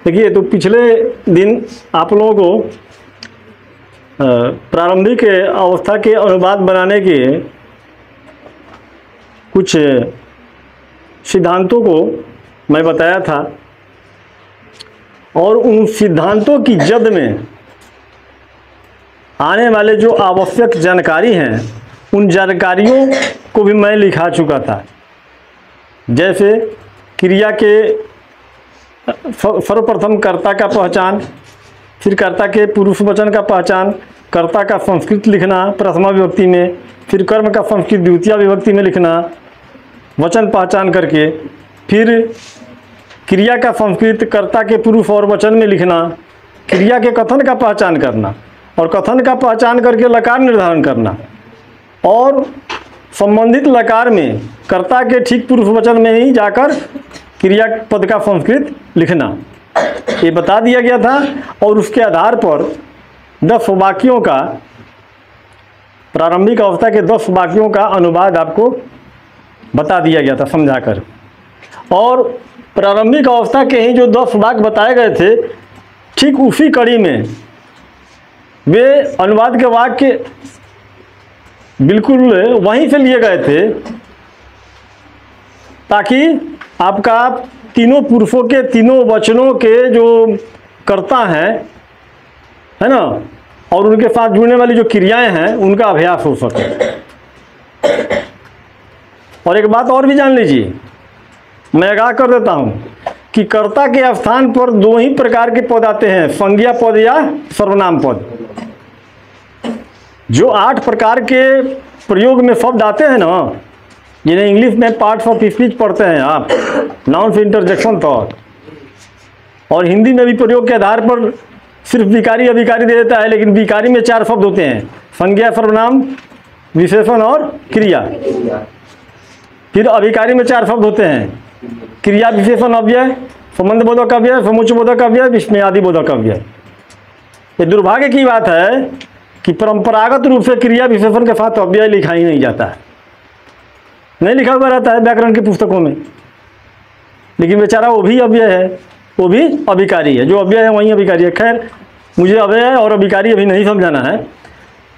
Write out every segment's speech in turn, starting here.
देखिए, तो पिछले दिन आप लोगों को प्रारंभिक अवस्था के अनुवाद बनाने के कुछ सिद्धांतों को मैं बताया था, और उन सिद्धांतों की जद में आने वाले जो आवश्यक जानकारी हैं, उन जानकारियों को भी मैं लिखा चुका था। जैसे क्रिया के सर्वप्रथम कर्ता का पहचान, फिर कर्ता के पुरुष वचन का पहचान, कर्ता का संस्कृत लिखना प्रथमा विभक्ति में, फिर कर्म का संस्कृत द्वितीय विभक्ति में लिखना वचन पहचान करके, फिर क्रिया का संस्कृत कर्ता के पुरुष और वचन में लिखना, क्रिया के कथन का पहचान करना और कथन का पहचान करके लकार निर्धारण करना, और संबंधित लकार में कर्ता के ठीक पुरुष वचन में ही जाकर क्रिया पद का संस्कृत लिखना, ये बता दिया गया था। और उसके आधार पर 10 वाक्यों का, प्रारंभिक अवस्था के 10 वाक्यों का अनुवाद आपको बता दिया गया था समझाकर। और प्रारंभिक अवस्था के ही जो 10 वाक्य बताए गए थे, ठीक उसी कड़ी में वे अनुवाद के वाक्य बिल्कुल वहीं से लिए गए थे, ताकि आपका तीनों पुरुषों के तीनों वचनों के जो कर्ता हैं, है ना, और उनके साथ जुड़ने वाली जो क्रियाएं हैं, उनका अभ्यास हो सके। और एक बात और भी जान लीजिए, मैं आगाह कर देता हूं कि कर्ता के स्थान पर 2 ही प्रकार के पद आते हैं, संज्ञा पद या सर्वनाम पद। जो 8 प्रकार के प्रयोग में शब्द आते हैं ना, जिन्हें इंग्लिश में पार्ट्स ऑफ स्पीच पढ़ते हैं आप, नाउन से इंटरजेक्शन तक, और हिंदी में भी प्रयोग के आधार पर सिर्फ विकारी अभिकारी दे देता है, लेकिन विकारी में 4 शब्द होते हैं, संज्ञा, सर्वनाम, विशेषण और क्रिया। फिर अभिकारी में 4 शब्द होते हैं, क्रिया, विशेषण, अव्यय, संबंध बोधक अव्यय, समुच्चय बोधक अव्यय, विस्मयादि बोधक अव्यय। ये दुर्भाग्य की बात है कि परंपरागत रूप से क्रिया विशेषण के साथ अव्यय लिखा ही नहीं जाता है, नहीं लिखा हुआ रहता है व्याकरण की पुस्तकों में, लेकिन बेचारा वो भी अव्यय है, वो भी अभिकारी है। जो अव्यय है वहीं अभिकारी है। खैर, मुझे अव्यय और अभिकारी अभी नहीं समझाना है,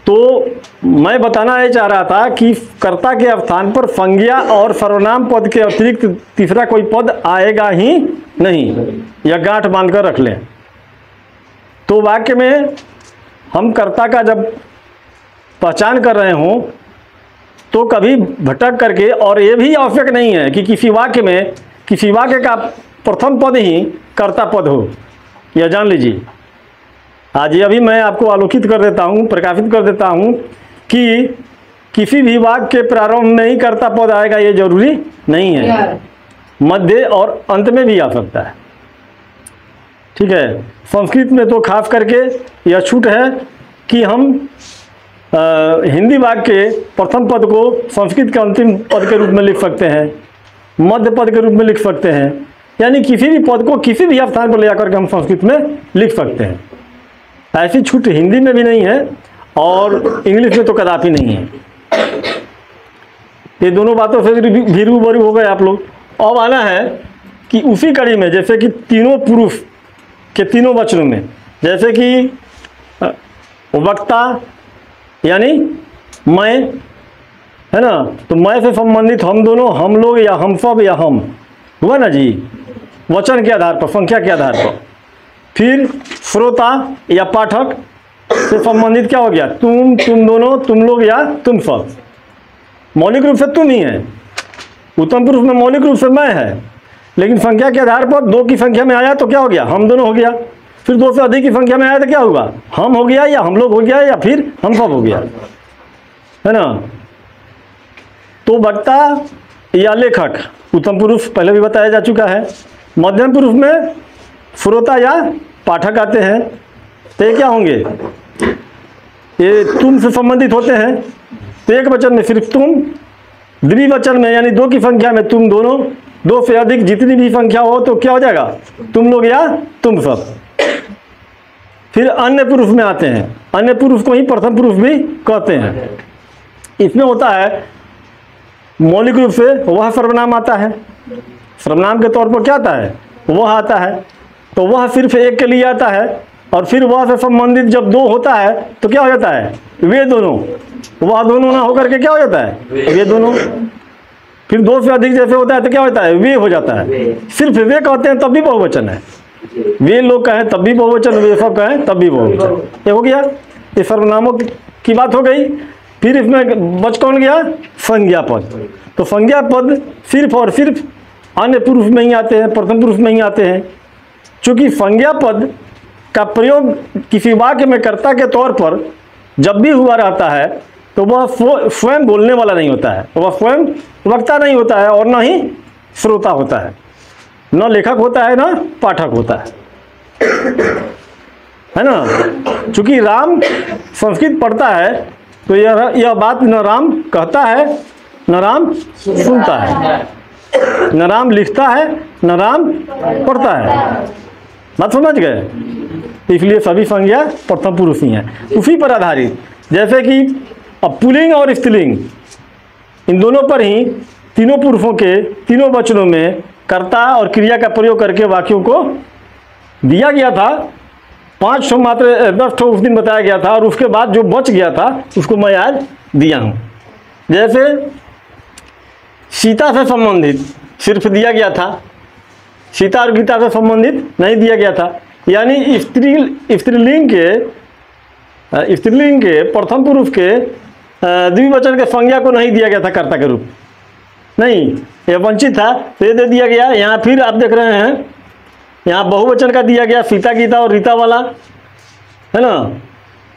तो मैं बताना ये चाह रहा था कि कर्ता के स्थान पर संज्ञा और सर्वनाम पद के अतिरिक्त तीसरा कोई पद आएगा ही नहीं, या गांठ बांधकर रख लें। तो वाक्य में हम कर्ता का जब पहचान कर रहे हों तो कभी भटक करके, और ये भी आवश्यक नहीं है कि किसी वाक्य में किसी वाक्य का प्रथम पद ही कर्ता पद हो, यह जान लीजिए। आज ये अभी मैं आपको आलोकित कर देता हूँ, प्रकाशित कर देता हूँ कि किसी भी वाक्य के प्रारंभ में ही कर्ता पद आएगा, ये जरूरी नहीं है, मध्य और अंत में भी आ सकता है। ठीक है, संस्कृत में तो खास करके यह छूट है कि हम हिंदी वाक्य के प्रथम पद को संस्कृत के अंतिम पद के रूप में लिख सकते हैं, मध्य पद के रूप में लिख सकते हैं, यानी किसी भी पद को किसी भी स्थान पर ले जाकर के हम संस्कृत में लिख सकते हैं। ऐसी छूट हिंदी में भी नहीं है और इंग्लिश में तो कदापि नहीं है। ये दोनों बातों से भी रूबरू हो गए आप लोग। अब आना है कि उसी कड़ी में, जैसे कि तीनों पुरुष के तीनों वचनों में, जैसे कि वक्ता यानी मैं, है ना, तो मैं से संबंधित हम दोनों, हम लोग या हम सब या हम, हुआ ना जी, वचन के आधार पर, संख्या के आधार पर। फिर श्रोता या पाठक से संबंधित क्या हो गया, तुम, तुम दोनों, तुम लोग या तुम सब। मौलिक रूप से तुम ही है, उत्तम पुरुष में मौलिक रूप से मैं है, लेकिन संख्या के आधार पर 2 की संख्या में आया तो क्या हो गया, हम दोनों हो गया। फिर 2 से अधिक की संख्या में आया तो क्या हुआ, हम हो गया या हम लोग हो गया या फिर हम सब हो गया, है ना। तो वक्ता या लेखक, उत्तम पुरुष पहले भी बताया जा चुका है। मध्यम पुरुष में श्रोता या पाठक आते हैं, तो ये क्या होंगे, ये तुम से संबंधित होते हैं। तो एक वचन में सिर्फ तुम, द्विवचन में यानी 2 की संख्या में तुम दोनों, 2 से अधिक जितनी भी संख्या हो तो क्या हो जाएगा, तुम लोग या तुम सब। फिर अन्य पुरुष में आते हैं, अन्य पुरुष को ही प्रथम पुरुष भी कहते हैं। इसमें होता है मौलिक रूप से वह सर्वनाम आता है, सर्वनाम के तौर पर क्या आता है, वह आता है। तो वह सिर्फ एक के लिए आता है, और फिर वह से संबंधित जब दो होता है तो क्या हो जाता है, वे दोनों। वह दोनों ना होकर के क्या हो जाता है, वे दोनों। फिर दो से अधिक जैसे होता है तो क्या होता है, वे हो जाता है। सिर्फ वे कहते हैं तब भी बहुवचन है, वे लोग कहें तब भी बहुवचन, वे सब कहें तब भी बहुवचन। ये हो गया, ये सर्वनामों की बात हो गई। फिर इसमें बच कौन गया, संज्ञा पद। तो संज्ञा पद सिर्फ और सिर्फ अन्य पुरुष में ही आते हैं, प्रथम पुरुष में ही आते हैं। चूँकि संज्ञा पद का प्रयोग किसी वाक्य में कर्ता के तौर पर जब भी हुआ रहता है तो वह स्वयं बोलने वाला नहीं होता है, वह स्वयं वक्ता नहीं होता है, और न ही श्रोता होता है, न लेखक होता है, न पाठक होता है ना। चूँकि राम संस्कृत पढ़ता है तो यह बात न राम कहता है न राम सुनता है, न राम लिखता है न राम पढ़ता है। बात समझ गए। इसलिए सभी संज्ञा प्रथम पुरुष ही हैं, उसी पर आधारित। जैसे कि अब पुल्लिंग और स्त्रीलिंग इन दोनों पर ही तीनों पुरुषों के तीनों वचनों में कर्ता और क्रिया का प्रयोग करके वाक्यों को दिया गया था। 5 ठो मात्र 10 ठो उस दिन बताया गया था, और उसके बाद जो बच गया था उसको मैं आज दिया हूँ। जैसे सीता से संबंधित सिर्फ दिया गया था, सीता और गीता से संबंधित नहीं दिया गया था। यानी स्त्रीलिंग के प्रथम पुरुष के द्विवचन के संज्ञा को नहीं दिया गया था कर्ता के रूप, नहीं, यह वंचित था, तो ये दे दिया गया। यहाँ फिर आप देख रहे हैं यहाँ बहुवचन का दिया गया, सीता गीता और रीता वाला, है ना।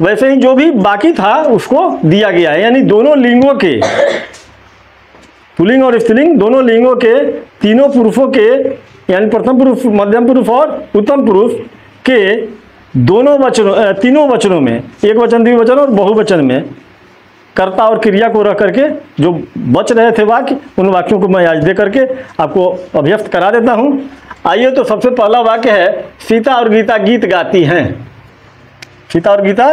वैसे ही जो भी बाकी था उसको दिया गया है। यानी दोनों लिंगों के, पुल्लिंग और स्त्रीलिंग दोनों लिंगों के तीनों पुरुषों के, यानी प्रथम पुरुष, मध्यम पुरुष और उत्तम पुरुष के दोनों वचनों, तीनों वचनों में, एक वचन, द्विवचन और बहुवचन में कर्ता और क्रिया को रख करके जो बच रहे थे वाक्य, उन वाक्यों को मैं आज दे करके आपको अभ्यस्त करा देता हूँ। आइए, तो सबसे पहला वाक्य है, सीता और गीता गीत गाती हैं। सीता और गीता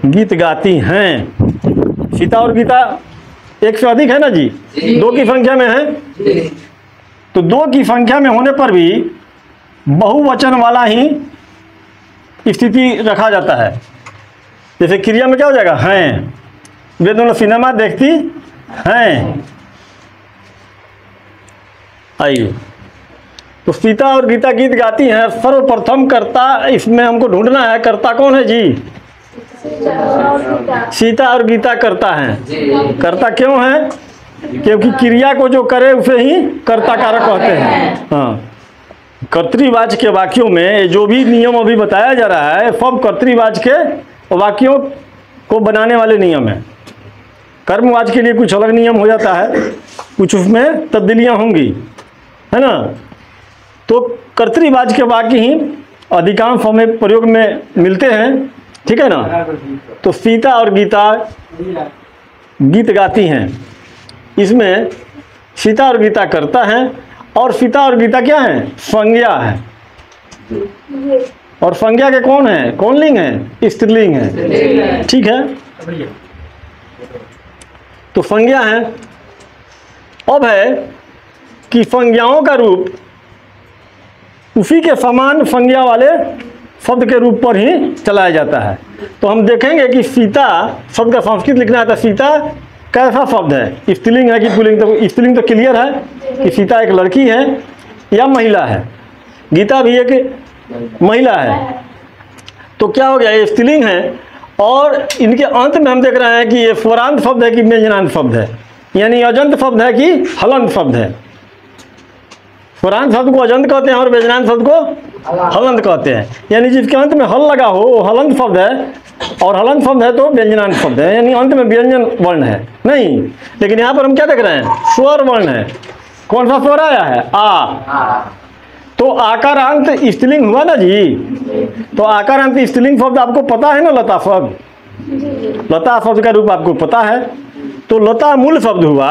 गीत गाती हैं। सीता और गीता एक से अधिक है ना जी, 2 की संख्या में है। तो 2 की संख्या में होने पर भी बहुवचन वाला ही स्थिति रखा जाता है। जैसे क्रिया में क्या हो जाएगा, हैं, वे दोनों सिनेमा देखती हैं। आइए, तो सीता और गीता गीत गाती हैं। सर्वप्रथम कर्ता इसमें हमको ढूंढना है, कर्ता कौन है जी, सीता और गीता कर्ता हैं। कर्ता क्यों है, क्योंकि क्रिया को जो करे उसे ही कर्ता कारक कहते हैं। हाँ, कर्तृवाच्य के वाक्यों में जो भी नियम अभी बताया जा रहा है सब कर्तृवाच्य के वाक्यों को बनाने वाले नियम हैं। कर्मवाच्य के लिए कुछ अलग नियम हो जाता है, कुछ उसमें तब्दीलियां होंगी, है ना। तो कर्तृवाच्य के वाक्य ही अधिकांश हमें प्रयोग में मिलते हैं, ठीक है ना। तो सीता और गीता गीत गाती हैं, इसमें सीता और गीता कर्ता हैं, और सीता और गीता क्या है, संज्ञा है। और संज्ञा के कौन है, कौन लिंग है, स्त्रीलिंग है, ठीक है। तो संज्ञा है। अब है कि संज्ञाओं का रूप उसी के समान संज्ञा वाले शब्द के रूप पर ही चलाया जाता है। तो हम देखेंगे कि सीता शब्द का संस्कृत लिखना है तो सीता कैसा शब्द है, स्त्रीलिंग है कि पुल्लिंग। तो स्त्रीलिंग तो क्लियर है कि सीता एक लड़की है या महिला है, गीता भी एक महिला है। तो क्या हो गया, ये स्त्रीलिंग है। और इनके अंत में हम देख रहे हैं कि ये स्वरांत शब्द है कि व्यंजनांत शब्द है, यानी अजंत शब्द है कि हलंत शब्द है। स्वरांत शब्द को अजंत कहते हैं और व्यंजनांत शब्द को हलंत कहते हैं। यानी जिसके अंत में हल लगा हो वो हलंत शब्द है, और हलंत शब्द है तो व्यंजनांत शब्द है, यानी अंत में व्यंजन वर्ण है नहीं। लेकिन यहाँ पर हम क्या देख रहे हैं, स्वर वर्ण है। कौन सा स्वर आया है, आ। तो आकारांत स्त्रीलिंग हुआ ना जी। तो आकारांत स्त्रीलिंग शब्द आपको पता है ना, लता शब्द, लता शब्द का रूप आपको पता है। तो लता मूल शब्द हुआ,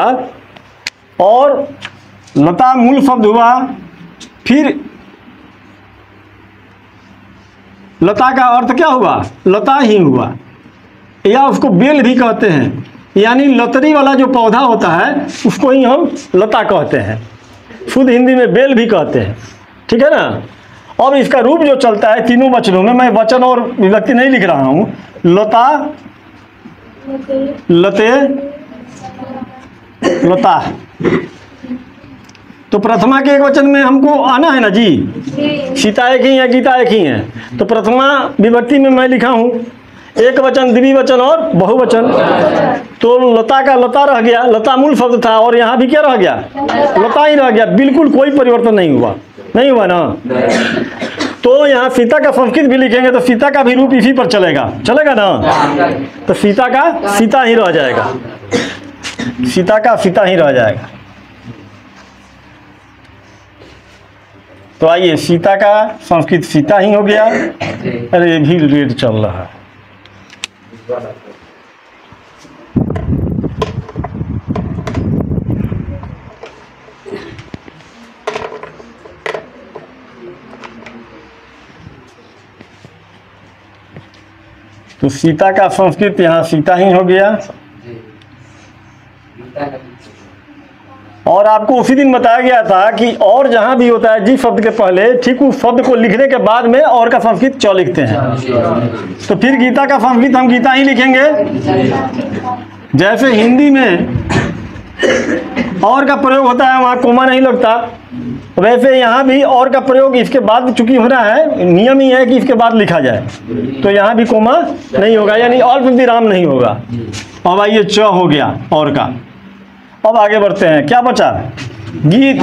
और लता मूल शब्द हुआ, फिर लता का अर्थ क्या हुआ, लता ही हुआ, या उसको बेल भी कहते हैं। यानी लतरी वाला जो पौधा होता है उसको ही हम लता कहते हैं, शुद्ध हिंदी में बेल भी कहते हैं, ठीक है ना। अब इसका रूप जो चलता है तीनों वचनों में, मैं वचन और विभक्ति नहीं लिख रहा हूं, लता, लते, लता। तो प्रथमा के एक वचन में हमको आना है ना जी, सीता एक ही है, गीता एक ही है। तो प्रथमा विभक्ति में मैं लिखा हूं एक वचन, द्विवचन और बहुवचन। तो लता का लता रह गया, लता मूल शब्द था, और यहाँ भी क्या रह गया, लता ही रह गया, बिल्कुल कोई परिवर्तन नहीं हुआ, नहीं हुआ ना। तो यहाँ सीता का संस्कृत भी लिखेंगे तो सीता का भी रूप इसी पर चलेगा, चलेगा ना। तो सीता का सीता ही रह जाएगा, सीता का सीता ही रह जाएगा। तो आइए, सीता का संस्कृत सीता ही हो गया। अरे ये भी रेड चल रहा है। तो सीता का संस्कृत यहाँ सीता ही हो गया। और आपको उसी दिन बताया गया था कि और जहाँ भी होता है जी शब्द के पहले, ठीक उस शब्द को लिखने के बाद में और का संस्कृत च लिखते हैं। तो फिर गीता का संस्कृत हम गीता ही लिखेंगे। जैसे हिंदी में और का प्रयोग होता है, वहाँ कोमा नहीं लगता, वैसे यहाँ भी और का प्रयोग इसके बाद चूंकि होना है, नियम ही है कि इसके बाद लिखा जाए, तो यहाँ भी कोमा नहीं होगा, यानी अल्प विराम नहीं होगा। अब आइए, च हो गया और का। अब आगे बढ़ते हैं, क्या बचा, गीत।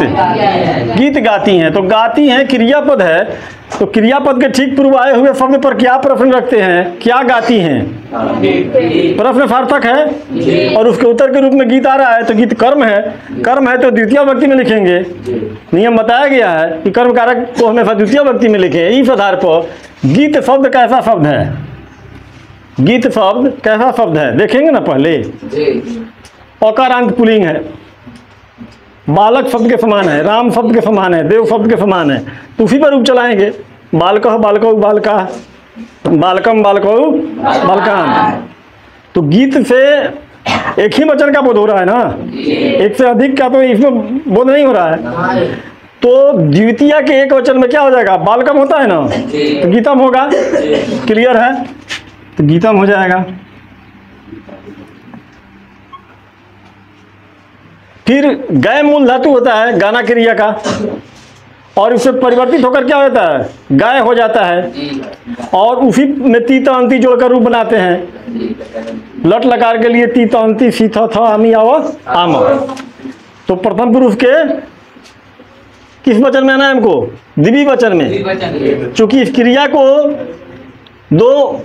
गीत गाती हैं, तो गाती हैं क्रियापद है, तो क्रियापद के ठीक पूर्व आए हुए शब्द पर क्या प्रश्न रखते हैं, क्या गाती हैं, प्रश्न सार्थक है, और उसके उत्तर के रूप में गीत आ रहा है, तो गीत कर्म है। कर्म है तो द्वितीय व्यक्ति में लिखेंगे, नियम बताया गया है कि कर्म कारक को हमेशा द्वितीय व्यक्ति में लिखें। इस आधार पर गीत शब्द कैसा शब्द है, गीत शब्द कैसा शब्द है देखेंगे ना पहले। अकारांत पुल्लिंग है, बालक शब्द के समान है, राम शब्द के समान है, देव शब्द के समान है, तो उसी पर रूप चलाएंगे। बालकः बालकौ बालका, बालकम बालकौ बालकान। तो गीत से एक ही वचन का बोध हो रहा है ना, एक से अधिक का तो इसमें बोध नहीं हो रहा है। तो द्वितीय के एक वचन में क्या हो जाएगा, बालकम होता है ना, तो गीतम होगा, क्लियर है, तो गीतम हो जाएगा। फिर गय मूल धातु होता है गाना क्रिया का, और उससे परिवर्तित होकर क्या होता है, गाय हो जाता है, और उसी में तीता अंति जोड़कर रूप बनाते हैं। लट लकार के लिए तीता अंति सीथा था आमी आवा आम। तो प्रथम पुरुष के किस वचन में आना है हमको, द्विवचन में, चूंकि इस क्रिया को दो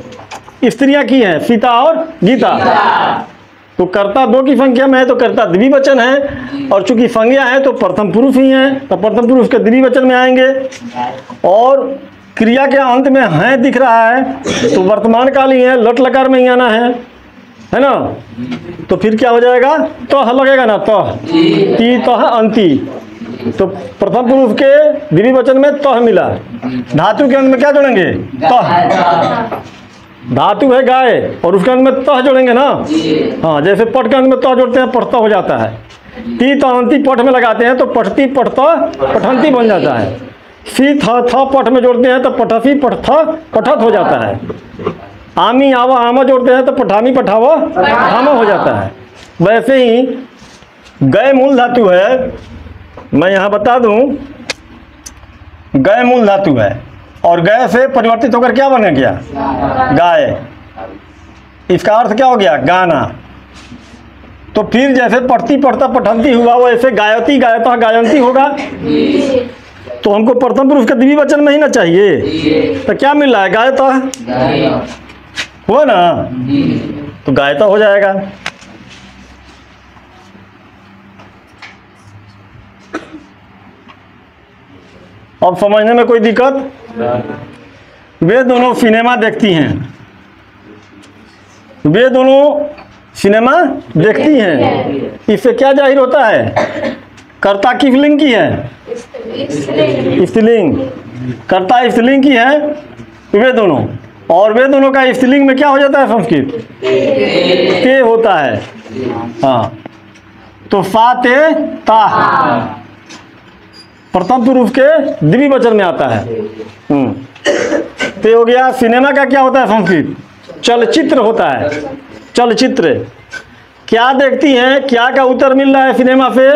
स्त्रियां की हैं, सीता और गीता, तो कर्ता दो की संख्या में है तो कर्ता द्विवचन है, और चूंकि संज्ञा है तो प्रथम पुरुष ही है, तो प्रथम पुरुष के द्विवचन में आएंगे। और क्रिया के अंत में है दिख रहा है तो वर्तमान काल ही है, लट लकार में ही आना है ना। तो फिर क्या हो जाएगा, तह लगेगा ना, तह ती तह अंति। तो प्रथम पुरुष के द्विवचन में तह मिला, धातु के अंत में क्या जोड़ेंगे, तह। धातु है गाय और उसके अंत में तह जोड़ेंगे ना, हाँ, जैसे पट के अंत में तह जोड़ते हैं पठता हो जाता है। ती तहंती पठ में लगाते हैं तो पठती पठता पठंती बन जाता है। सी था पठ में जोड़ते हैं तो पठसी पठथा पठत हो जाता है। आमी आवा आमा जोड़ते हैं तो पठामी पठावा आमा हो जाता है। वैसे ही गय मूल धातु है, मैं यहाँ बता दूँ, गय मूल धातु है और गय से परिवर्तित होकर क्या बन गया, गाय। इसका अर्थ क्या हो गया, गाना। तो फिर जैसे पढ़ती पढ़ता पठंती हुआ वैसे गायती गायता गायंती होगा। तो हमको प्रथम पुरुष का द्विवचन में ही ना चाहिए, तो क्या मिल रहा है, गायता हुआ ना, तो गायता हो जाएगा। अब समझने में कोई दिक्कत? वे दोनों सिनेमा देखती हैं, वे दोनों सिनेमा देखती हैं। इससे क्या जाहिर होता है, कर्ता किस लिंग की है, स्त्रीलिंग। कर्ता स्त्रीलिंग की है वे दोनों, और वे दोनों का स्त्रीलिंग में क्या हो जाता है, संस्कृत ते होता है। हाँ, तो सा ते ता, प्रथम पुरुष के द्विवचन में आता है। तो हो गया। सिनेमा का क्या होता है संस्कृत? चलचित्र होता है। चलचित्र क्या देखती हैं? क्या का उत्तर मिल रहा है सिनेमा से?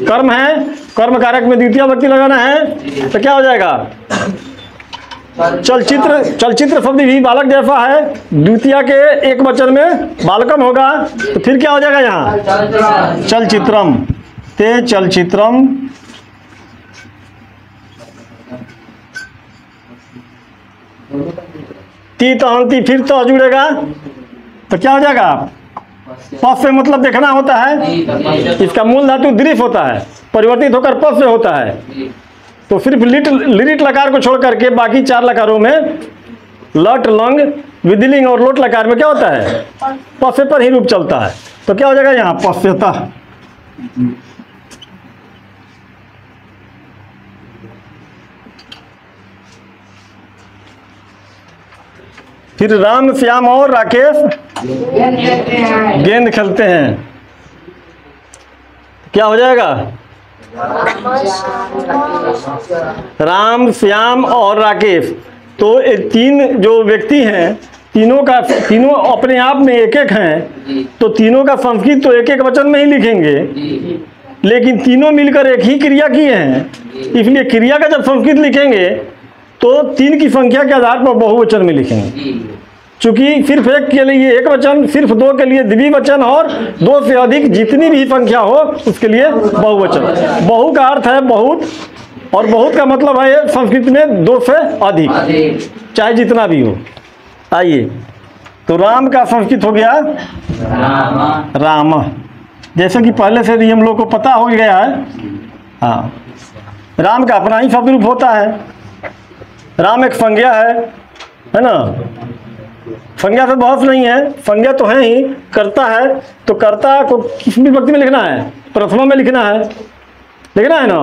कर्म है, कर्म कारक में द्वितीय विभक्ति लगाना है, तो क्या हो जाएगा? चलचित्र। चलचित्र शब्द भी बालक जैसा है, द्वितीय के एक वचन में बालकम होगा, तो फिर क्या हो जाएगा यहाँ? चलचित्रम। ते चलचित्रम ती तहंती, फिर तो जुड़ेगा, तो क्या हो जाएगा? पस से मतलब देखना होता है। इसका मूल धातु दृफ होता है, परिवर्तित होकर पस से होता है। तो सिर्फ लिट लकार को छोड़ करके बाकी 4 लकारों में लट, लंग, विधिलिंग और लोट लकार में क्या होता है? पस पर ही रूप चलता है। तो क्या हो जाएगा यहाँ? पश्यता। फिर राम, श्याम और राकेश गेंद खेलते हैं, क्या हो जाएगा? राम, श्याम और राकेश। तो 3 जो व्यक्ति हैं, तीनों अपने आप में एक एक हैं, तो तीनों का संस्कृत तो एक एक वचन में ही लिखेंगे, लेकिन तीनों मिलकर एक ही क्रिया किए हैं, इसलिए क्रिया का जब संस्कृत लिखेंगे तो 3 की संख्या के आधार पर बहुवचन में लिखेंगे। चूंकि सिर्फ एक के लिए एक वचन, सिर्फ 2 के लिए द्विवचन और 2 से अधिक जितनी भी संख्या हो उसके लिए बहुवचन। बहु का अर्थ है बहुत, और बहुत का मतलब है संस्कृत में 2 से अधिक, चाहे जितना भी हो। आइए, तो राम का संस्कृत हो गया राम, जैसे कि पहले से भी हम लोग को पता हो गया है। हाँ, राम का अपना ही शब्द रूप होता है। राम एक संज्ञा है ना? संज्ञा से बहुत नहीं है, संज्ञा तो है ही, करता है। तो कर्ता को किस विभक्ति में लिखना है? प्रथमा में लिखना है ना?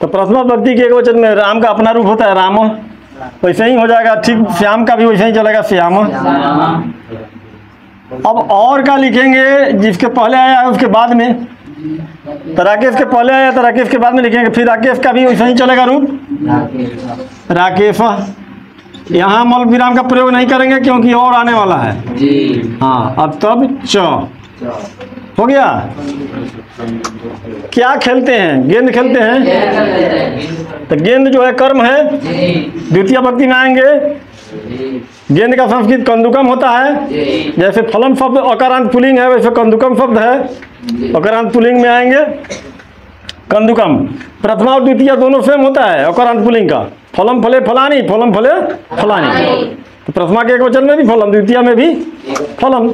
तो प्रथमा विभक्ति के एक वचन में राम का अपना रूप होता है राम, वैसे ही हो जाएगा। ठीक, श्याम का भी वैसे ही चलेगा, श्याम। अब और का लिखेंगे, जिसके पहले आया है उसके बाद में। तो राकेश के पहले आया तो राकेश के बाद में लिखेंगे, फिर राकेश का भी वैसे ही चलेगा रूप राकेश। यहाँ मल विराम का प्रयोग नहीं करेंगे क्योंकि और आने वाला है। हाँ, अब तब च हो गया। क्या खेलते हैं? गेंद खेलते हैं। तो गेंद जो है कर्म है, द्वितीय विभक्ति में आएंगे। गेंद का संस्कृत कंदुकम होता है। जैसे फलम शब्द अकारांत पुल्लिंग है, वैसे कंदुकम शब्द है, अकारांत पुल्लिंग में आएंगे कंदुकम। प्रथमा और द्वितीय दोनों सेम होता है अकारांत पुल्लिंग का। फलम फले फलानी, फलम फले फलानी। तो प्रथमा के एक वचन में भी फलम, द्वितीय में भी फलम।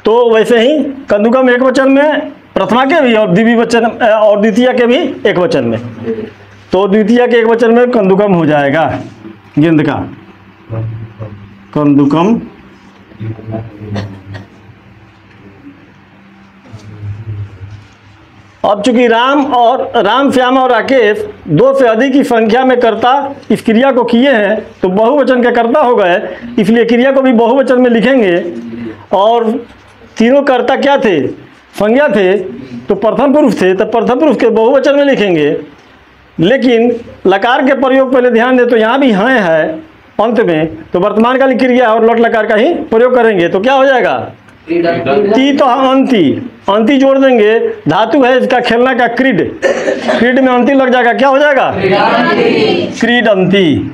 तो वैसे ही कंदुकम एक वचन में प्रथमा के भी, और द्विवचन और द्वितीय के भी एक वचन में। तो द्वितीय के एक वचन में कंदुकम हो जाएगा गेंद का, कंदुकम। अब चूंकि राम, श्याम और राकेश 2 से अधिक की संख्या में कर्ता इस क्रिया को किए हैं, तो बहुवचन के कर्ता हो गए, इसलिए क्रिया को भी बहुवचन में लिखेंगे। और तीनों कर्ता क्या थे? संज्ञा थे, तो प्रथम पुरुष थे, तो प्रथम पुरुष के बहुवचन में लिखेंगे। लेकिन लकार के प्रयोग पहले ध्यान दे, तो यहाँ भी हाँ है अंत में, तो वर्तमान कालिक क्रिया और लट लकार का ही प्रयोग करेंगे। तो क्या हो जाएगा? ती तो अंति जोड़ देंगे। धातु है इसका खेलना का क्रीड, क्रीड में अंति लग जाएगा, क्या हो जाएगा? क्रीड अंति।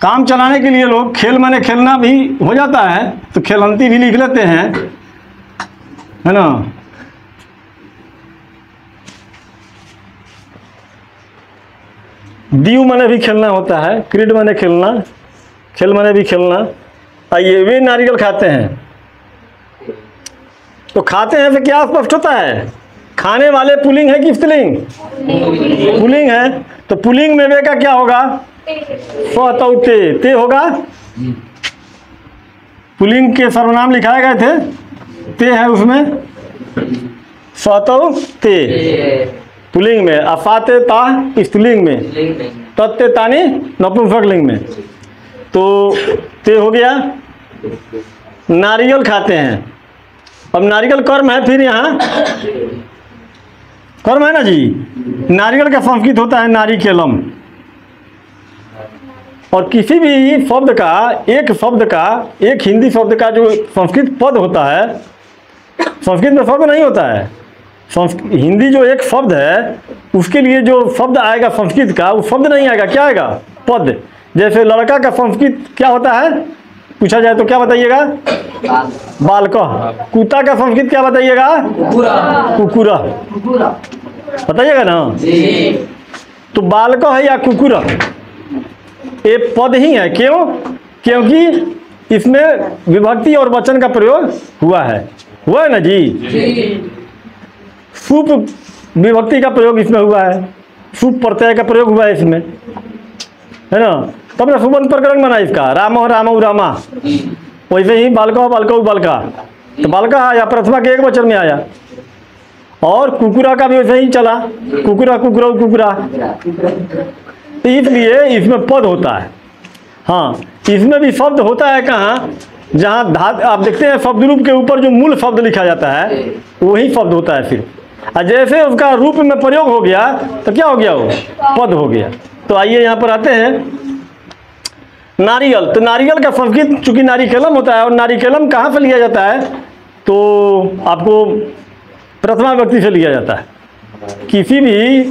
काम चलाने के लिए लोग खेल माने खेलना भी हो जाता है, तो खेलंती भी लिख लेते हैं, है ना? दीव माने भी खेलना होता है, क्रीड माने खेलना, खेल माने भी खेलना। आइए, वे नारियल खाते हैं। तो खाते हैं तो क्या स्पष्ट होता है? खाने वाले पुल्लिंग है कि स्त्रीलिंग? पुल्लिंग है। तो पुल्लिंग में वे का क्या होगा? स्वतौते, ते होगा। पुल्लिंग के सर्वनाम लिखाए गए थे, ते है उसमें, स्वतौते पुल्लिंग में, अफाते ता स्त्रीलिंग में, तत्ते तानी नपुंसकलिंग में। तो ते हो गया। नारियल खाते हैं। अब नारियल कर्म है, फिर यहाँ कर्म है ना जी। नारियल का संस्कृत होता है नारिकेलम। और किसी भी शब्द का, एक हिंदी शब्द का जो संस्कृत पद होता है, संस्कृत में शब्द नहीं होता है, हिंदी जो एक शब्द है उसके लिए जो शब्द आएगा संस्कृत का, वो शब्द नहीं आएगा, क्या आएगा? पद। जैसे लड़का का संस्कृत क्या होता है पूछा जाए तो क्या बताइएगा? बालकः। कुत्ता का संस्कृत क्या बताइएगा? कुकुरा। बताइएगा ना। तो बालकः है या कुकुरा, ये पद ही है। क्यों? क्योंकि इसमें विभक्ति और वचन का प्रयोग हुआ है ना जी। सुप विभक्ति का प्रयोग इसमें हुआ है, सुप प्रत्यय का प्रयोग हुआ है इसमें, है ना। तब ना सुबंध प्रकरण बना इसका, रामो रामो रामा। वैसे ही बालका बालका, तो बालका आया प्रथमा के एक वचन में आया। और कुकुरा का भी वैसे ही चला, कुकुरा। इसलिए इसमें पद होता है। हाँ, इसमें भी शब्द होता है कहाँ? जहाँ आप देखते हैं शब्द रूप के ऊपर जो मूल शब्द लिखा जाता है वही शब्द होता है फिर। और जैसे उसका रूप में प्रयोग हो गया तो क्या हो गया? वो पद हो गया। तो आइए यहाँ पर आते हैं नारियल। तो नारियल का संस्कृत चूंकि नारिकेलम होता है, और नारिकेलम कहाँ से लिया जाता है? तो आपको प्रथमा विभक्ति से लिया जाता है। किसी भी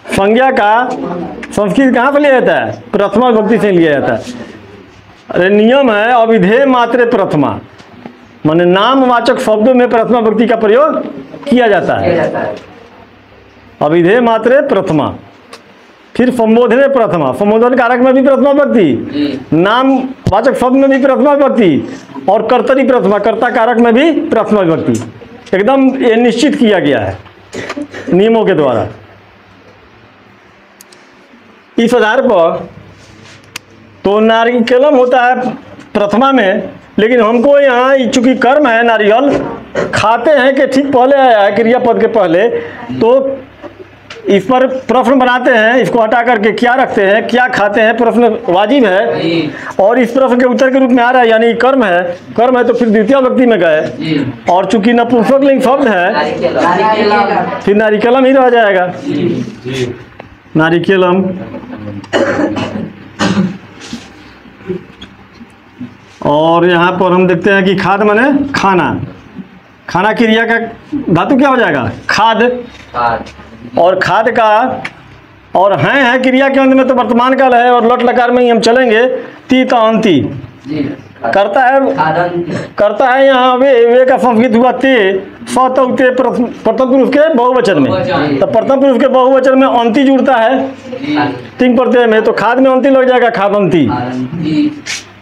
संज्ञा का संस्कृत कहाँ से लिया जाता है? प्रथमा विभक्ति से लिया जाता है। अरे नियम है अविधेय मात्रे प्रथमा, माने नामवाचक शब्दों में प्रथमा विभक्ति का प्रयोग किया जाता है। अविधेय मात्रे प्रथमा, फिर संबोधने प्रथमा, संबोधन कारक में भी प्रथमा विभक्ति, नामवाचक शब्द में भी प्रथमा विभक्ति, और कर्तरी प्रथमा, कर्ता कारक में भी प्रथमा विभक्ति। एकदम ये निश्चित किया गया है नियमों के द्वारा। इस आधार पर तो नारिकेलम होता है प्रथमा में, लेकिन हमको यहाँ चूंकि कर्म है नारियल, खाते हैं कि ठीक पहले आया है क्रियापद के पहले, तो इस पर प्रश्न बनाते हैं, इसको हटा करके क्या रखते हैं, क्या खाते हैं, प्रश्न वाजिब है। और इस प्रश्न के उत्तर के रूप में आ रहा है, यानी कर्म है तो फिर द्वितीय व्यक्ति में गए, और चूंकि नपुंसकलिंग शब्द है फिर नारिकेलम ही रह जाएगा। नारिकेलम। और यहाँ पर हम देखते हैं कि खाद माने खाना क्रिया का धातु क्या हो जाएगा? खाद। और खाद का और है क्रिया के अंत में तो वर्तमान काल है, और लट लकार में ही हम चलेंगे। ती तो अंति करता है यहाँ वे का संस्कृत हुआ ते, ते प्रथम पुरुष के बहुवचन में। तो प्रथम पुरुष के बहुवचन में अंति जुड़ता है तिंग प्रत्यय में, तो खाद में अंति लग जाएगा, खादंती।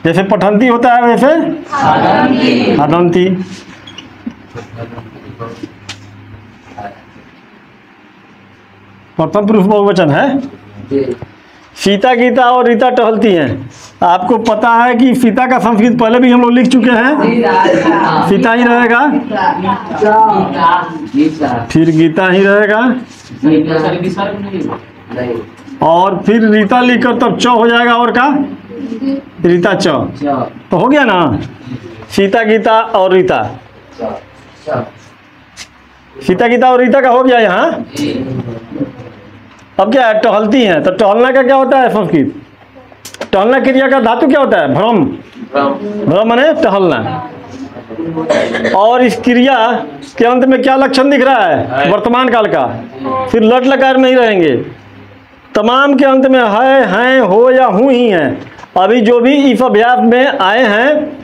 जैसे पठंती होता है वैसे खादंती। प्रथम पुरुष बहुवचन है। सीता गीता और रीता टहलती हैं। आपको पता है कि सीता का संस्कृत पहले भी हम लोग लिख चुके हैं, सीता ही रहेगा, फिर गीता ही रहेगा, और फिर रीता लिखकर तब च हो जाएगा, और का रीता च, तो हो गया ना। सीता गीता और रीता, सीता गीता और रीता का हो गया यहाँ। अब क्या है? टहलती हैं। तो टहलना का क्या होता है संस्कृत? टहलना क्रिया का धातु क्या होता है? भ्रम माने टहलना। और इस क्रिया के अंत में क्या लक्षण दिख रहा है? वर्तमान काल का। फिर लट लकार में ही रहेंगे। तमाम के अंत में है, हैं, हो या हूँ ही हैं। अभी जो भी इस अभ्यास में आए हैं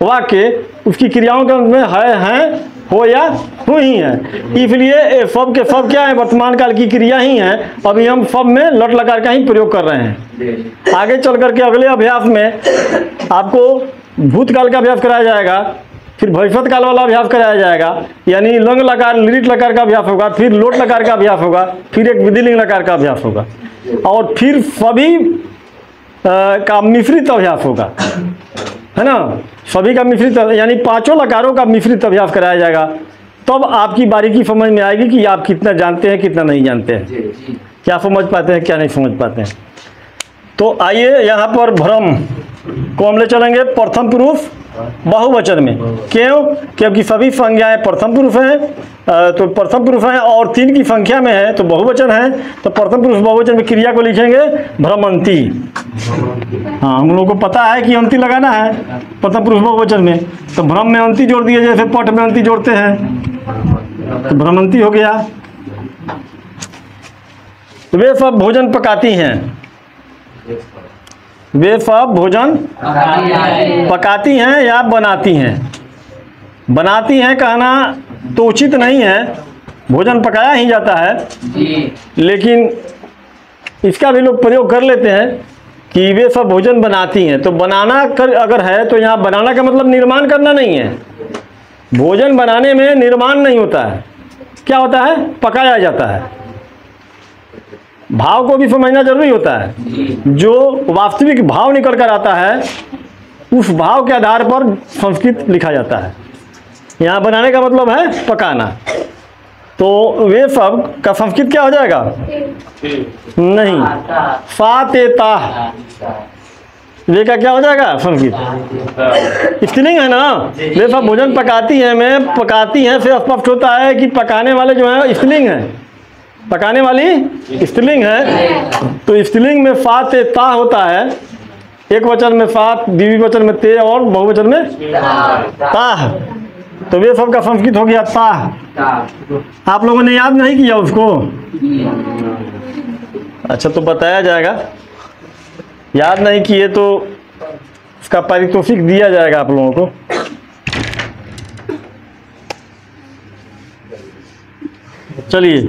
वाक्य, उसकी क्रियाओं के अंत में है, हैं, हो या हूँ ही है। इसलिए सब के सब क्या है? वर्तमान काल की क्रिया ही है। अभी हम सब में लट लकार का ही प्रयोग कर रहे हैं। आगे चल करके अगले अभ्यास में आपको भूतकाल का अभ्यास कराया जाएगा, फिर भविष्यत काल वाला अभ्यास कराया जाएगा, यानी लंग लकार लिट लकार का अभ्यास होगा, फिर लोट लकार का अभ्यास होगा, फिर एक विधिलिंग लकार का अभ्यास होगा, और फिर सभी का मिश्रित अभ्यास होगा, है ना। सभी का मिश्रित, यानी पांचों लकारों का मिश्रित अभ्यास कराया जाएगा। तब आपकी बारीकी समझ में आएगी कि आप कितना जानते हैं, कितना नहीं जानते हैं, क्या समझ पाते हैं, क्या नहीं समझ पाते हैं। तो आइए यहाँ पर भ्रम को हम ले चलेंगे प्रथम पुरुष बहुवचन में। क्यों? क्योंकि सभी संज्ञाएं प्रथम पुरुष हैं, तो प्रथम पुरुष हैं और 3 की संख्या में है तो बहुवचन है, तो प्रथम पुरुष बहुवचन में क्रिया को लिखेंगे भ्रमंती। हाँ, हम लोगों को पता है कि अंति लगाना है प्रथम पुरुष बहुवचन में, तो भ्रम में अंति जोड़ दिए, जैसे पट में अंति जोड़ते हैं, तो भ्रमंती हो गया। वे सब भोजन पकाती हैं, वे सब भोजन पकाती हैं या बनाती हैं। बनाती हैं कहना तो उचित नहीं है, भोजन पकाया ही जाता है, लेकिन इसका भी लोग प्रयोग कर लेते हैं कि वे सब भोजन बनाती हैं। तो बनाना कर अगर है तो यहाँ बनाना का मतलब निर्माण करना नहीं है। भोजन बनाने में निर्माण नहीं होता है, क्या होता है? पकाया जाता है। भाव को भी समझना जरूरी होता है। जो वास्तविक भाव निकल कर आता है उस भाव के आधार पर संस्कृत लिखा जाता है। यहाँ बनाने का मतलब है पकाना। तो वे सब का संस्कृत क्या हो जाएगा? नहीं, सातेता। वे का क्या हो जाएगा संस्कृत? स्त्रीलिंग है ना। वे सब भोजन पकाती हैं में पकाती हैं से स्पष्ट होता है कि पकाने वाले जो है स्त्रीलिंग है, पकाने वाली स्त्रीलिंग है। तो स्त्रीलिंग में सात ता होता है, एक वचन में सात, द्विवचन में ते और बहुवचन में ताह। तो वे सब का संस्कृत हो गया ताह। आप लोगों ने याद नहीं किया उसको? अच्छा, तो बताया जाएगा। याद नहीं किए तो उसका पारितोषिक दिया जाएगा आप लोगों को। चलिए,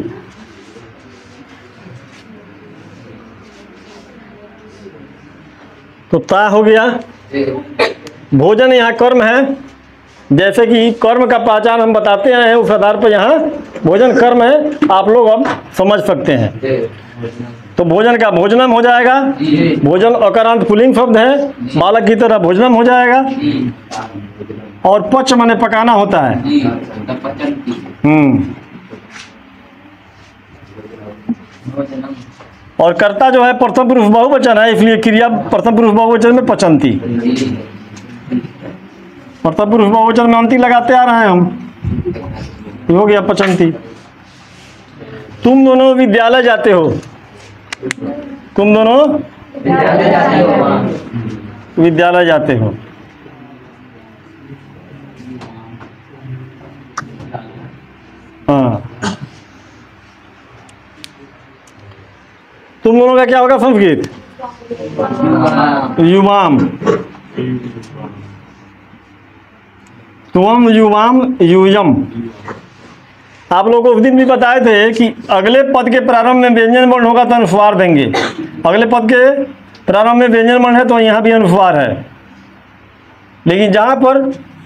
तो ता हो गया। भोजन यहाँ कर्म है, जैसे कि कर्म का पहचान हम बताते हैं उस आधार पर यहाँ भोजन कर्म है, आप लोग अब समझ सकते हैं। तो भोजन का भोजनम हो जाएगा। भोजन अकारांत पुल्लिंग शब्द है, बालक की तरह भोजनम हो जाएगा। और पच माने पकाना होता है। और कर्ता जो है प्रथम पुरुष बहुवचन है, इसलिए क्रिया प्रथम पुरुष बहुवचन में पचंती। प्रथम पुरुष बहुवचन में अंति लगाते आ रहे हैं हम, हो गया पचंती। तुम दोनों विद्यालय जाते हो, तुम दोनों विद्यालय जाते हो। हाँ, तुम दोनों का क्या होगा संस्कृत? युवाम। तुम युवाम यूयम। आप लोगों को उस दिन भी बताए थे कि अगले पद के प्रारंभ में व्यंजन वर्ण होगा तो अनुस्वार देंगे। अगले पद के प्रारंभ में व्यंजन वर्ण है तो यहाँ भी अनुस्वार है, लेकिन जहाँ पर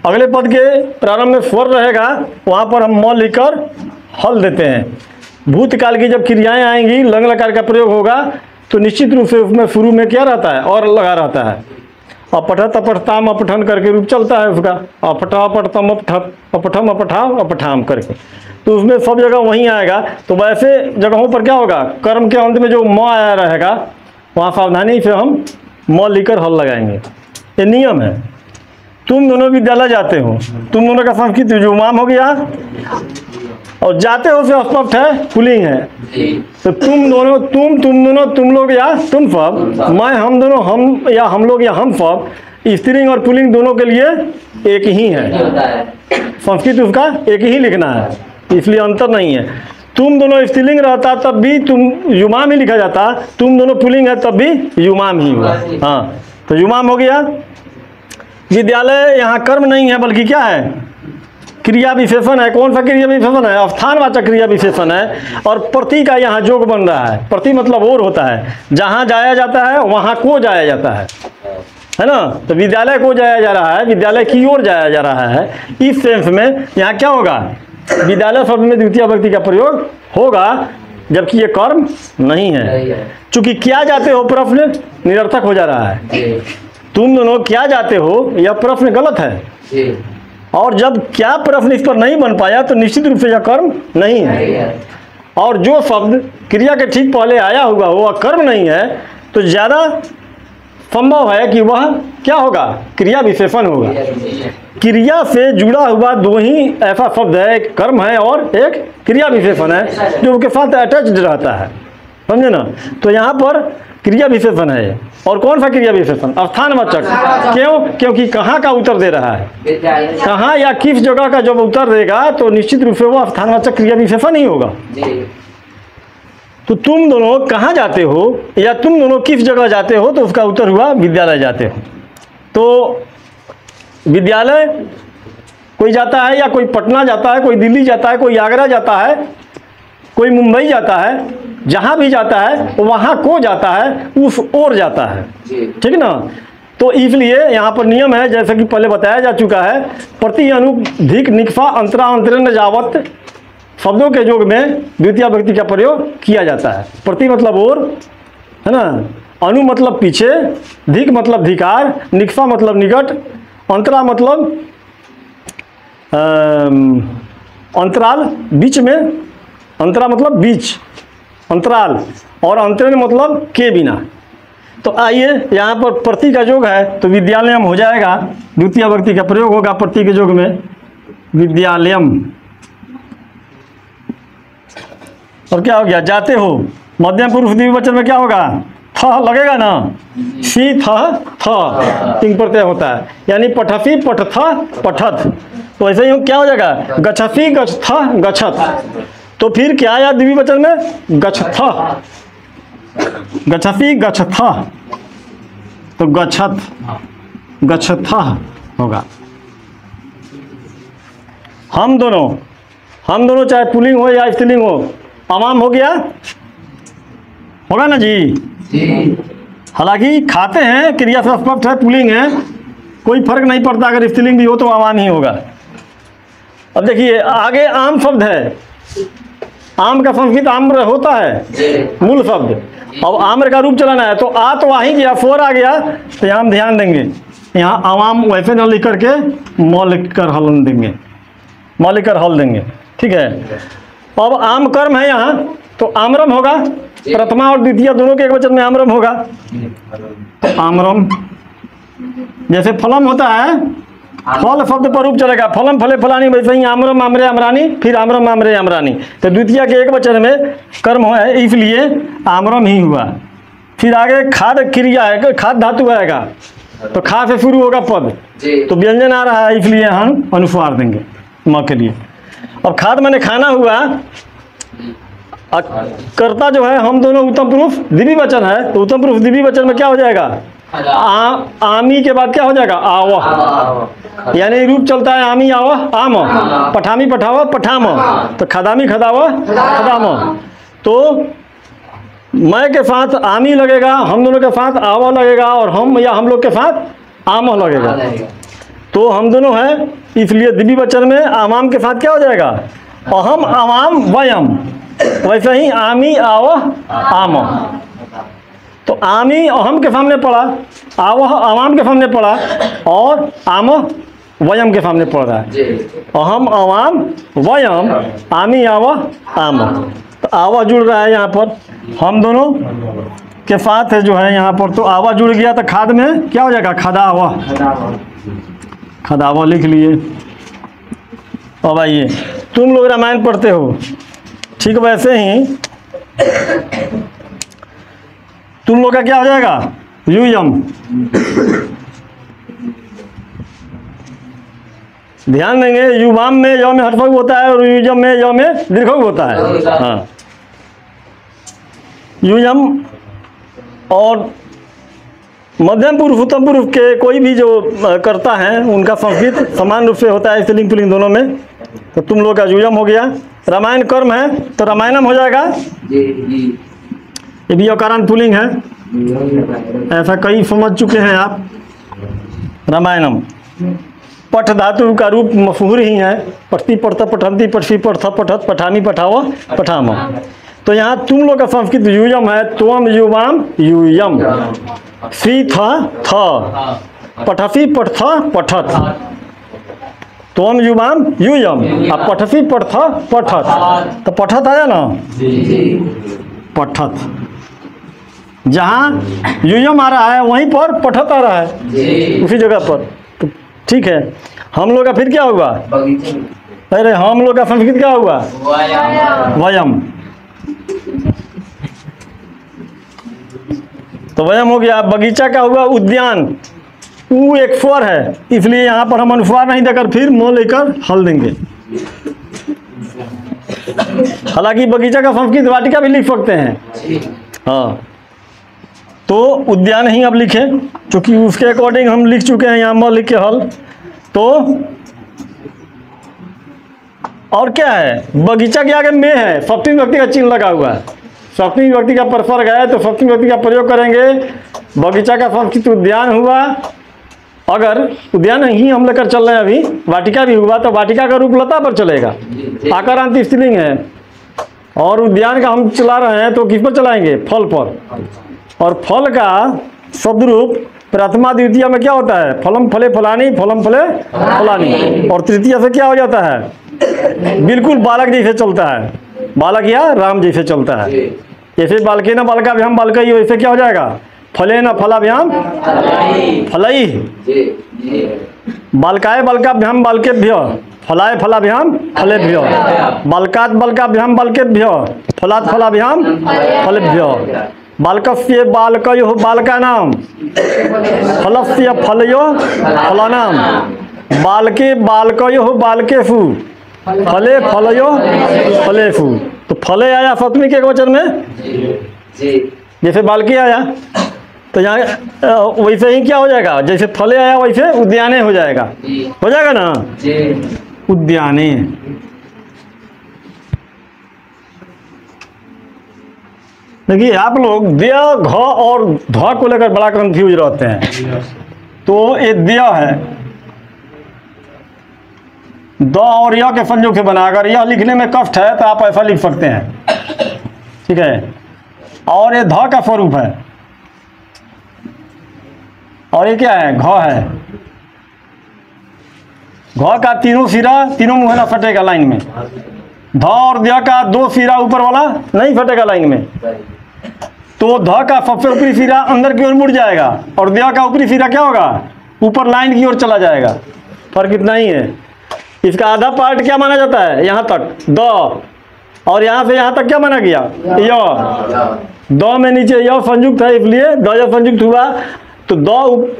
अगले पद के प्रारंभ में स्वर रहेगा वहाँ पर हम म लिखकर हल देते हैं। भूतकाल की जब क्रियाएं आएंगी, लंग लकार का प्रयोग होगा तो निश्चित रूप से उसमें शुरू में क्या रहता है? और लगा रहता है। अपठत अपठताम अपठन करके रूप चलता है उसका, अपठा अपठतम अपठम अपठाम अपठाम करके, तो उसमें सब जगह वहीं आएगा। तो वैसे जगहों पर क्या होगा? कर्म के अंत में जो म आया रहेगा वहाँ सावधानी से हम म लिखकर हल लगाएंगे। ये नियम है। तुम दोनों विद्यालय जाते हो, तुम दोनों का संस्कृत युवाम हो गया। और जाते हो से अस्पष्ट है, पुल्लिंग है। तो तुम दोनों, तुम दोनों, तुम लोग या तुम सब, मैं, हम दोनों, हम या हम लोग या हम सब, स्त्रीलिंग और पुल्लिंग दोनों के लिए एक ही है। संस्कृत उसका एक ही लिखना है, इसलिए अंतर नहीं है। तुम दोनों स्त्रीलिंग रहता तब भी तुम युमाम ही लिखा जाता, तुम दोनों पुल्लिंग है तब भी युमाम ही हुआ। हाँ, तो युमाम हो गया। विद्यालय यहाँ कर्म नहीं है बल्कि क्या है? क्रिया विशेषण है। कौन सा क्रिया विशेषण है? स्थानवाचक क्रिया विशेषण है। और प्रति का यहाँ जोग बन रहा है। प्रति मतलब और होता है, जहाँ जाया जाता है वहाँ को जाया जाता है ना। तो विद्यालय को जाया जा रहा है, विद्यालय की ओर जाया जा रहा है। इस सेंस में यहाँ क्या होगा? विद्यालय शब्द में द्वितीय विभक्ति का प्रयोग होगा, जबकि ये कर्म नहीं है। चूंकि क्या जाते हो प्रश्न निरर्थक हो जा रहा है। तुम दोनों क्या जाते हो यह प्रश्न गलत है, और जब क्या प्रश्न इस पर नहीं बन पाया तो निश्चित रूप से यह कर्म नहीं है। और जो शब्द क्रिया के ठीक पहले आया हुआ वो कर्म नहीं है, तो ज़्यादा संभव है कि वह क्या होगा, क्रिया विशेषण होगा। क्रिया से जुड़ा हुआ दो ही ऐसा शब्द है, एक कर्म है और एक क्रिया विशेषण है जो उनके साथ अटैच्ड रहता है, समझे ना। तो यहाँ पर क्रिया विशेषण है, और कौन सा क्रिया विशेषण, स्थानवाचक। क्यों, क्योंकि कहाँ का उत्तर दे रहा है, कहाँ या किस जगह का जब उत्तर देगा तो निश्चित रूप से वो स्थानवाचक क्रिया विशेषण ही होगा। तो तुम दोनों कहाँ जाते हो या तुम दोनों किस जगह जाते हो, तो उसका उत्तर हुआ विद्यालय जाते हो। तो विद्यालय कोई जाता है या कोई पटना जाता है, कोई दिल्ली जाता है, कोई आगरा जाता है, कोई मुंबई जाता है, जहाँ भी जाता है वहाँ को जाता है, उस ओर जाता है, ठीक है ना। तो इसलिए यहाँ पर नियम है, जैसा कि पहले बताया जा चुका है, प्रति अनुधिक निकफा अंतरा अंतरण जावत शब्दों के योग में द्वितीय व्यक्ति का प्रयोग किया जाता है। प्रति मतलब ओर, है ना, अनु मतलब पीछे, धिक मतलब धिकार, निकफा मतलब निकट, अंतरा मतलब अंतराल बीच में, अंतरा मतलब बीच, अंतराल, और अंतरण मतलब के बिना। तो आइए यहाँ पर प्रति का योग है तो विद्यालयम हो जाएगा, द्वितीय व्यक्ति का प्रयोग होगा प्रति के योग में विद्यालयम। और क्या हो गया, जाते हो, मध्यम पुरुष द्विवचन में क्या होगा, थ लगेगा ना, सी थ थ तिंग प्रत्यय होता है, यानी पठसी पठथ पठत। तो ऐसे ही क्या हो जाएगा, गच्छसी गच्छथ गच्छत। तो फिर क्या आया द्विवचन में, गच्छथ, गच्छसी गच्छथ, तो गच्छत गच्छथ होगा। हम दोनों चाहे पुल्लिंग हो या स्त्रीलिंग हो, अमाम हो गया, होगा ना जी। हालांकि खाते हैं, क्रिया से स्पष्ट है, पुल्लिंग है, कोई फर्क नहीं पड़ता, अगर स्त्रीलिंग भी हो तो अमाम ही होगा। अब देखिए आगे आम शब्द है, आम का संस्कृत आम्र होता है मूल शब्द। अब आम्र का रूप चलाना है तो आ तो आ ही गया, फोर आ गया, तो यहाँ हम ध्यान देंगे, यहाँ अवाम वैसे न लिख करके म लिख कर हल देंगे, म लिख कर हल देंगे, ठीक है। अब आम कर्म है यहाँ, तो आम्रम होगा, प्रथमा और द्वितीय दोनों के एक वचन में आम्रम होगा, तो आम्रम। जैसे फलम होता है, फल शब्द पर रूप चलेगा, फलम फले फलानी, वैसे ही आम्रम आम्रे आम्रानी, फिर आम्रम आम्रे आम्रानी। तो द्वितीय के एक वचन में कर्म है, इसलिए आम्रम ही हुआ। फिर आगे खाद क्रिया है, खाद धातु आएगा, तो खा से शुरू होगा पद, तो व्यंजन आ रहा है, इसलिए हम अनुस्वार देंगे म के लिए। अब खाद मैंने खाना हुआ, कर्ता जो है हम दोनों उत्तम पुरुष द्विवचन है, तो उत्तम पुरुष द्विवचन में क्या हो जाएगा, आमी के बाद क्या हो जाएगा, आवह, यानी रूप चलता है आमी आवह आम, पठामी पठावा पठाम, तो खदामी खदावा खदाम। तो मैं के साथ आमी लगेगा, हम दोनों के साथ आवह लगेगा, और हम या हम लोग के साथ आम लगेगा। तो हम दोनों हैं, इसलिए द्विवचन में आमाम के साथ क्या हो जाएगा, अहम आमाम वयम। वैसे ही आमी आवह आम, तो आमी अहम के सामने पड़ा, आवह आवाम के सामने पड़ा, और आम वयम के सामने पड़ रहा है। अहम आवाम वयम, आमी आवह आम, तो आवा जुड़ रहा है यहाँ पर, हम दोनों के साथ है जो है यहाँ पर। तो आवा जुड़ गया, तो खाद में क्या हो जाएगा, खदावा, खदावा लिख लिए। अब आइए, तुम लोग रामायण पढ़ते हो, ठीक वैसे ही तुम लोग का क्या हो जाएगा, यूयम। ध्यान देंगे, युवाम में य में हर्षक होता है, और यूजम में य में दीर्घक होता है। हाँ, यूयम और मध्यम पुरुष उत्तम पुरुष के कोई भी जो करता है उनका संस्कृत समान रूप से होता है, स्त्रीलिंग पुल्लिंग दोनों में। तो तुम लोग का यूयम हो गया। रामायण कर्म है तो रामायणम हो जाएगा, ये भी अकारण पुल्लिंग है, ऐसा कई समझ चुके हैं आप। रामायणम पठ धातु का रूप मशहूर ही है, पठती पढ़ता पठंती पठसी पढ़ता पठत पठामी पठावा पठाम। तो यहाँ तुम लोग का संस्कृत यूयम है, त्वम युवाम यूयम, सी था थ, पठसी पठथा पठत, त्वम युवाम यूयम, अब पठसी पठथा पठत, तो पठत आया ना, पठत जहाँ यूयम आ रहा है वहीं पर पठत आ रहा है, उसी जगह पर। तो ठीक है, हम लोग का फिर क्या हुआ? अरे हम लोग का संस्कृत क्या हुआ? वयम। तो वयम हो गया। बगीचा का हुआ उद्यान। ऊ एक स्वर है, इसलिए यहाँ पर हम अनुस्वार नहीं देकर फिर मोह लेकर हल देंगे। हालांकि बगीचा का संस्कृत वाटिका भी लिख सकते हैं। हाँ, तो उद्यान ही अब लिखें, क्योंकि उसके अकॉर्डिंग हम लिख चुके हैं यहाँ म लिख के हल। तो और क्या है? बगीचा के आगे में है, सप्तमी विभक्ति का चिन्ह लगा हुआ है। सप्तमी विभक्ति का परसर्ग है, तो सप्तमी विभक्ति का प्रयोग करेंगे। बगीचा का संस्कृत उद्यान हुआ। अगर उद्यान ही हम लेकर चल रहे हैं अभी, वाटिका भी हुआ, तो वाटिका का रूप लता पर चलेगा, आकारांत स्त्रीलिंग है। और उद्यान का हम चला रहे हैं तो किस पर चलाएंगे? फल पर। और फल का शब्द रूप प्रथमा द्वितीय में क्या होता है? फलम फले फलानी, फलम फले फलानी। और तृतीय से क्या हो जाता है? बिल्कुल बालक जैसे चलता है, बालक या राम जैसे चलता है। जैसे बालके न बालकाभ्याम बालकई, वैसे क्या हो जाएगा? फले न फलाभ्याम फलई, बालकाय बालकाभ्याम बालकेभ्य, फलाय फलाभ्याम फलेभ्य, बालकात बालकाभ्याम बालकेभ्य, फलात फलाभ्याम फलेभ्य, बालकस्य बालकयोः बालकानां, फलस्य फलयो फलानां, बालके बालकयोः बालकेषु, फले फलयो फलेषु। तो फले आया सप्तमी के वचन में, जैसे बालकी आया, तो यहाँ वैसे ही क्या हो जाएगा? जैसे फले आया वैसे उद्याने हो जाएगा। हो जाएगा ना? उद्याने। देखिए आप लोग द्य घ और ध को लेकर बड़ा कंफ्यूज रहते हैं। तो ये द्य है, द और य के संयोग से बना। अगर यह लिखने में कष्ट है तो आप ऐसा लिख सकते हैं, ठीक है। और ये ध का स्वरूप है, और ये क्या है? घ है। घ का तीनों सिरा, तीनों मुंह ना फटेगा लाइन में। ध और द का दो सिरा ऊपर वाला नहीं फटेगा लाइन में। तो ध का सबसे ऊपरी सिरा अंदर की ओर मुड़ जाएगा, और द का ऊपरी सिरा क्या होगा? ऊपर लाइन की ओर चला जाएगा। फर्क इतना ही है। इसका आधा पार्ट क्या माना जाता है? यहाँ तक द, और यहाँ से यहाँ तक क्या माना गया? य। द में नीचे य संयुक्त है, इसलिए द य संयुक्त हुआ। तो द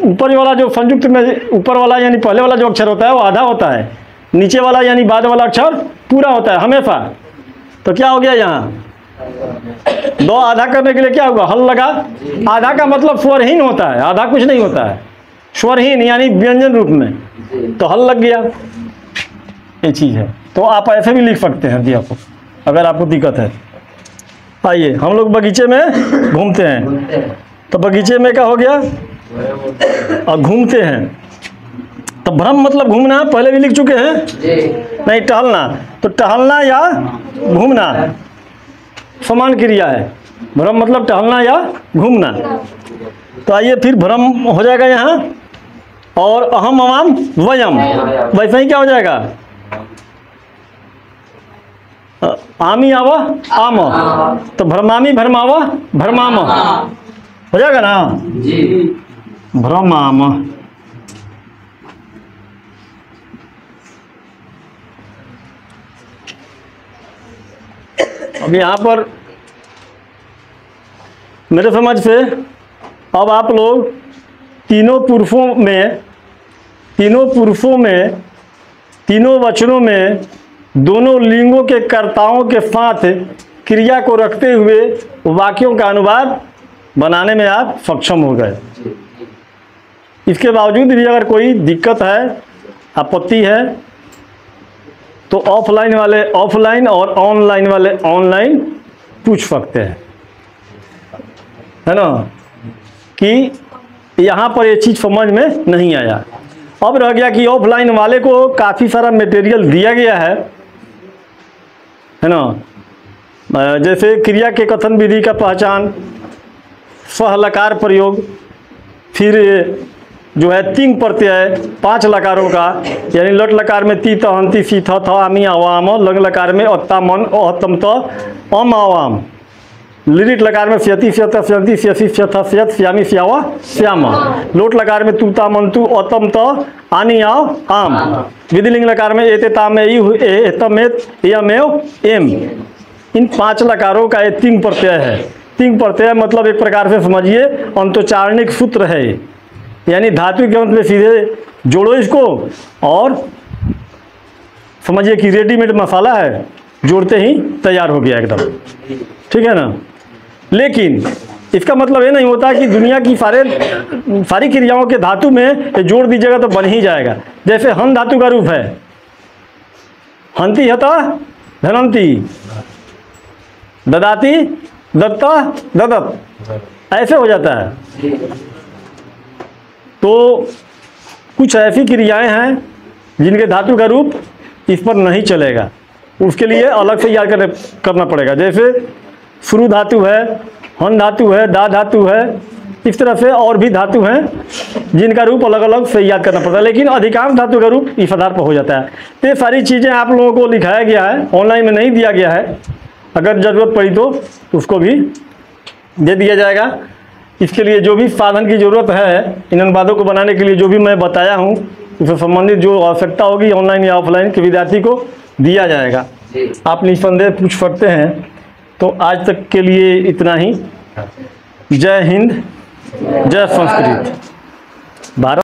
ऊपर वाला जो संयुक्त में ऊपर वाला यानी पहले वाला जो अक्षर होता है वो आधा होता है, नीचे वाला यानी बाद वाला अक्षर पूरा होता है हमेशा। तो क्या हो गया यहाँ? दो आधा करने के लिए क्या हुआ? हल लगा। आधा का मतलब स्वरहीन होता है, आधा कुछ नहीं होता है, स्वरहीन यानी व्यंजन रूप में। तो हल लग गया, ये चीज़ है। तो आप ऐसे भी लिख सकते हैं दिया को, अगर आपको दिक्कत है। आइए हम लोग बगीचे में घूमते हैं। तो बगीचे में क्या हो गया? और घूमते हैं। तो भ्रम मतलब घूमना, पहले भी लिख चुके हैं। नहीं, टहलना। तो टहलना या घूमना समान क्रिया है। भ्रम मतलब टहलना या घूमना। तो आइए फिर भ्रम हो जाएगा यहाँ। और अहम अवाम वयम, वैसे ही क्या हो जाएगा? आमी आवा आम, तो भ्रमामी भ्रमावा भ्रमाम हो जाएगा ना? भ्रमाम। अब यहाँ पर मेरे समझ से अब आप लोग तीनों वचनों में दोनों लिंगों के कर्ताओं के साथ क्रिया को रखते हुए वाक्यों का अनुवाद बनाने में आप सक्षम हो गए। इसके बावजूद भी अगर कोई दिक्कत है, आपत्ति है, तो ऑफलाइन वाले ऑफलाइन और ऑनलाइन वाले ऑनलाइन पूछ सकते हैं, है ना? कि यहाँ पर ये चीज़ समझ में नहीं आया। अब रह गया कि ऑफलाइन वाले को काफ़ी सारा मटेरियल दिया गया है ना? जैसे क्रिया के कथन विधि का पहचान, सहलकार प्रयोग, फिर जो है 3 प्रत्यय 5 लकारों का, यानी लट लकार में ती तहंती सी थ आमी आवाम, लंग लकार में अत्ता मन अहतम त अम आवाम, लिरिट लकार में स्यति स्यत स्यंति स्यसि स्यथ स्यत श्यामी श्यावा श्यामा। लोट लकार में तूता मंतु अतम त आनी आओ आम। विधिलिंग लकार में एते ताम एतमेत यमेव एम। इन 5 लकारों का ये तिंग प्रत्यय है। तिंग प्रत्यय मतलब एक प्रकार से समझिए अंतोच्चारणिक सूत्र है, यानी धातु के अंत में सीधे जोड़ो इसको और समझिए कि रेडीमेड मसाला है, जोड़ते ही तैयार हो गया एकदम, ठीक है ना। लेकिन इसका मतलब ये नहीं होता कि दुनिया की सारी क्रियाओं के धातु में जोड़ दीजिएगा तो बन ही जाएगा। जैसे हन धातु का रूप है, हंती हता धनंती, ददाती दत्ता ददत, ऐसे हो जाता है। तो कुछ ऐसी क्रियाएं हैं जिनके धातु का रूप इस पर नहीं चलेगा, उसके लिए अलग से याद करना पड़ेगा। जैसे शुरू धातु है, हन धातु है, दा धातु है, इस तरह से और भी धातु हैं जिनका रूप अलग अलग से याद करना पड़ता है, लेकिन अधिकांश धातु का रूप इस आधार पर हो जाता है। तो ये सारी चीज़ें आप लोगों को लिखाया गया है, ऑनलाइन में नहीं दिया गया है। अगर ज़रूरत पड़ी तो उसको भी दे दिया जाएगा। इसके लिए जो भी साधन की ज़रूरत है, इन अनुवादों को बनाने के लिए जो भी मैं बताया हूँ, उससे संबंधित जो आवश्यकता होगी ऑनलाइन या ऑफलाइन के विद्यार्थी को दिया जाएगा। आप निस्संदेह पूछ सकते हैं। तो आज तक के लिए इतना ही। जय हिंद, जय संस्कृत। भारत